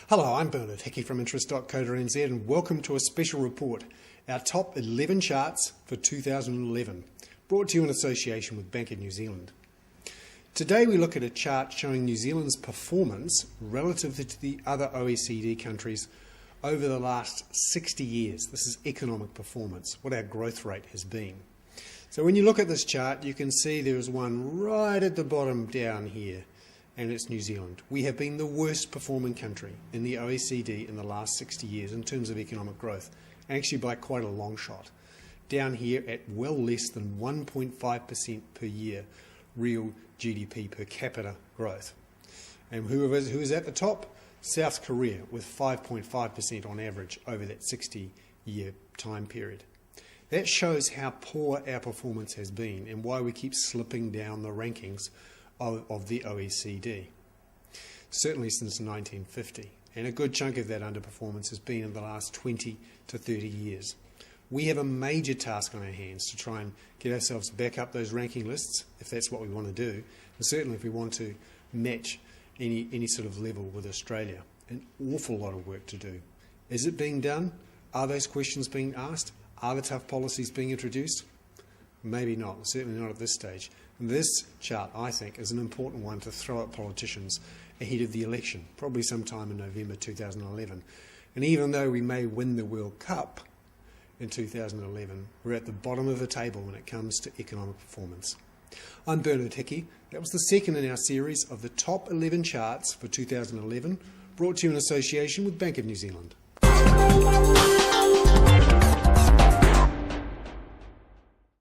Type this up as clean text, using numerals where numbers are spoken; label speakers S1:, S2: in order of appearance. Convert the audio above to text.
S1: Hello, I'm Bernard Hickey from interest.co.nz and welcome to a special report, our top 11 charts for 2011, brought to you in association with Bank of New Zealand. Today we look at a chart showing New Zealand's performance relative to the other OECD countries over the last 60 years. This is economic performance, what our growth rate has been. So when you look at this chart, you can see there's one right at the bottom down here, and it's New Zealand. We have been the worst performing country in the OECD in the last 60 years in terms of economic growth, actually by quite a long shot. Down here at well less than 1.5% per year real GDP per capita growth. And who is at the top? South Korea with 5.5% on average over that 60-year time period. That shows how poor our performance has been and why we keep slipping down the rankings of the OECD, certainly since 1950, and a good chunk of that underperformance has been in the last 20 to 30 years. We have a major task on our hands to try and get ourselves back up those ranking lists, if that's what we want to do, and certainly if we want to match any sort of level with Australia. An awful lot of work to do. Is it being done? Are those questions being asked? Are the tough policies being introduced? Maybe not, certainly not at this stage. This chart, I think, is an important one to throw at politicians ahead of the election, probably sometime in November 2011. And even though we may win the World Cup in 2011, we're at the bottom of the table when it comes to economic performance. I'm Bernard Hickey. That was the second in our series of the top 11 charts for 2011, brought to you in association with Bank of New Zealand.